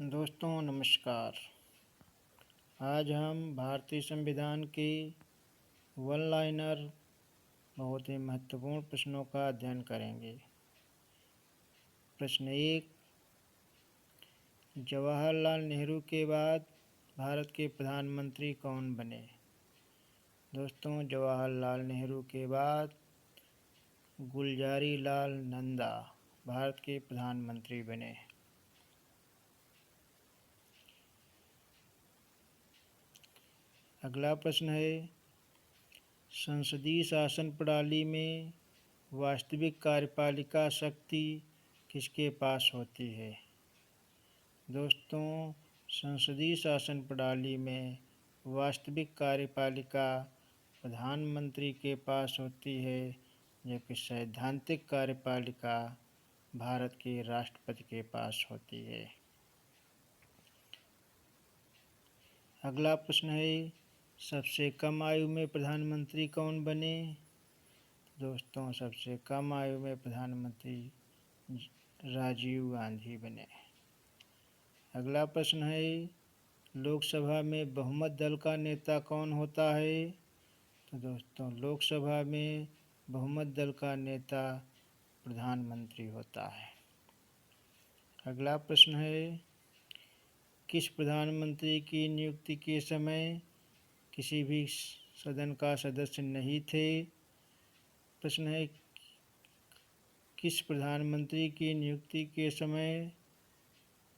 दोस्तों नमस्कार। आज हम भारतीय संविधान के वन लाइनर बहुत ही महत्वपूर्ण प्रश्नों का अध्ययन करेंगे। प्रश्न 1, जवाहरलाल नेहरू के बाद भारत के प्रधानमंत्री कौन बने? दोस्तों, जवाहरलाल नेहरू के बाद गुलजारी लाल नंदा भारत के प्रधानमंत्री बने। अगला प्रश्न है, संसदीय शासन प्रणाली में वास्तविक कार्यपालिका शक्ति किसके पास होती है? दोस्तों, संसदीय शासन प्रणाली में वास्तविक कार्यपालिका प्रधानमंत्री के पास होती है, जबकि सैद्धांतिक कार्यपालिका भारत के राष्ट्रपति के पास होती है। अगला प्रश्न है, सबसे कम आयु में प्रधानमंत्री कौन बने? दोस्तों, सबसे कम आयु में प्रधानमंत्री राजीव गांधी बने। अगला प्रश्न है, लोकसभा में बहुमत दल का नेता कौन होता है? तो दोस्तों, लोकसभा में बहुमत दल का नेता प्रधानमंत्री होता है। अगला प्रश्न है, किस प्रधानमंत्री की नियुक्ति के समय किसी भी सदन का सदस्य नहीं थे? प्रश्न है, किस प्रधानमंत्री की नियुक्ति के समय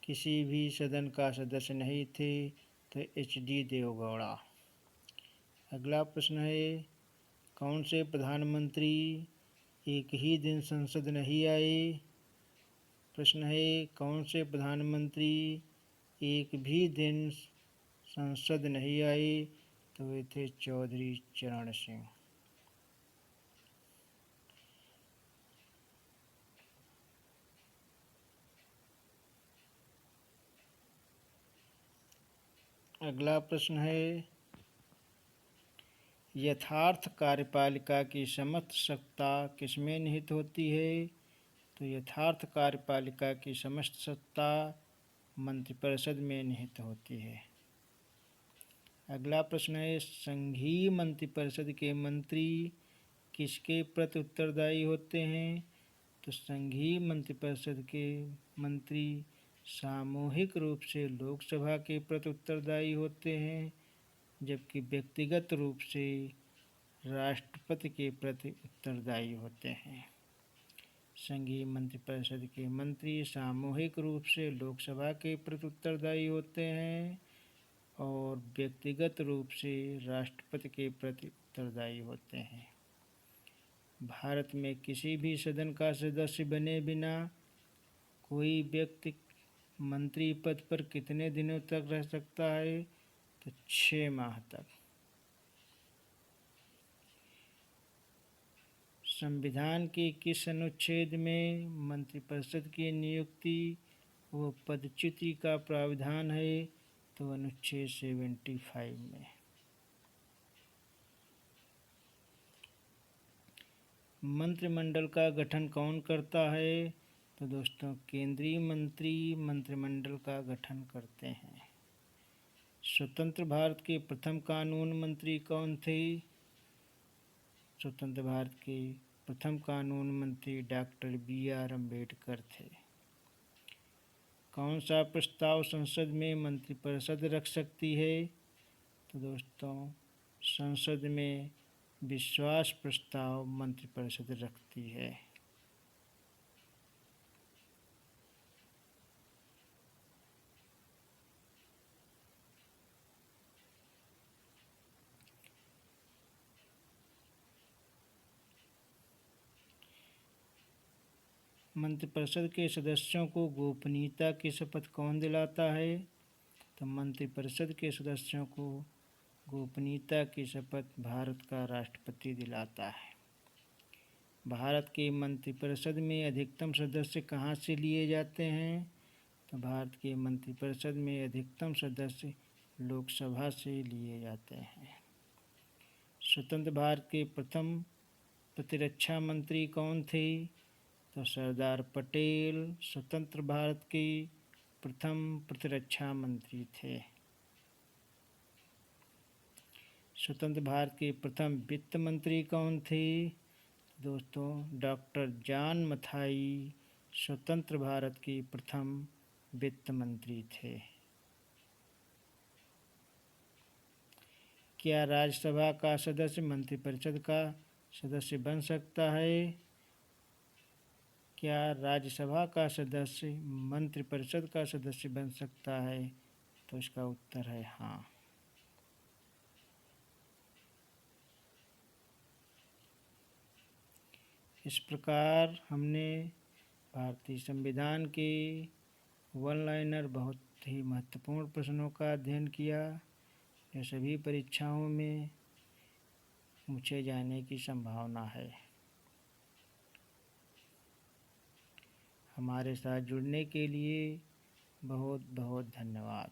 किसी भी सदन का सदस्य नहीं थे? तो HD देवगौड़ा। अगला प्रश्न है, कौन से प्रधानमंत्री एक ही दिन संसद नहीं आए? प्रश्न है, कौन से प्रधानमंत्री एक भी दिन संसद नहीं आए? तो वे थे चौधरी चरण सिंह। अगला प्रश्न है, यथार्थ कार्यपालिका की समस्त सत्ता किसमें निहित होती है? तो यथार्थ कार्यपालिका की समस्त सत्ता मंत्रिपरिषद में निहित होती है। अगला प्रश्न है, संघीय मंत्रिपरिषद के मंत्री किसके प्रति उत्तरदायी होते हैं? तो संघीय मंत्रिपरिषद के मंत्री सामूहिक रूप से लोकसभा के प्रति उत्तरदायी होते हैं, जबकि व्यक्तिगत रूप से राष्ट्रपति के प्रति उत्तरदायी होते हैं। संघीय मंत्रिपरिषद के मंत्री सामूहिक रूप से लोकसभा के प्रति उत्तरदायी होते हैं और व्यक्तिगत रूप से राष्ट्रपति के प्रति उत्तरदायी होते हैं। भारत में किसी भी सदन का सदस्य बने बिना कोई व्यक्ति मंत्री पद पर कितने दिनों तक रह सकता है? तो 6 माह तक। संविधान के किस अनुच्छेद में मंत्रिपरिषद की नियुक्ति व पदच्युति का प्रावधान है? तो अनुच्छेद 75 में। मंत्रिमंडल का गठन कौन करता है? तो दोस्तों, केंद्रीय मंत्री मंत्रिमंडल का गठन करते हैं। स्वतंत्र भारत के प्रथम कानून मंत्री कौन थे? स्वतंत्र भारत के प्रथम कानून मंत्री डॉक्टर BR अम्बेडकर थे। कौन सा प्रस्ताव संसद में मंत्रिपरिषद रख सकती है? तो दोस्तों, संसद में विश्वास प्रस्ताव मंत्रिपरिषद रखती है। मंत्रिपरिषद के सदस्यों को गोपनीयता की शपथ कौन दिलाता है? तो मंत्रिपरिषद के सदस्यों को गोपनीयता की शपथ भारत का राष्ट्रपति दिलाता है। भारत के मंत्रिपरिषद में अधिकतम सदस्य कहाँ से लिए जाते हैं? तो भारत के मंत्रिपरिषद में अधिकतम सदस्य लोकसभा से लिए जाते हैं। स्वतंत्र भारत के प्रथम प्रतिरक्षा मंत्री कौन थे? तो सरदार पटेल स्वतंत्र भारत के प्रथम प्रतिरक्षा मंत्री थे। स्वतंत्र भारत के प्रथम वित्त मंत्री कौन थे? दोस्तों, डॉक्टर जॉन मथाई स्वतंत्र भारत के प्रथम वित्त मंत्री थे। क्या राज्यसभा का सदस्य मंत्रिपरिषद का सदस्य बन सकता है? क्या राज्यसभा का सदस्य मंत्रिपरिषद का सदस्य बन सकता है? तो इसका उत्तर है हाँ। इस प्रकार हमने भारतीय संविधान के वन लाइनर बहुत ही महत्वपूर्ण प्रश्नों का अध्ययन किया, जो सभी परीक्षाओं में पूछे जाने की संभावना है। हमारे साथ जुड़ने के लिए बहुत बहुत धन्यवाद।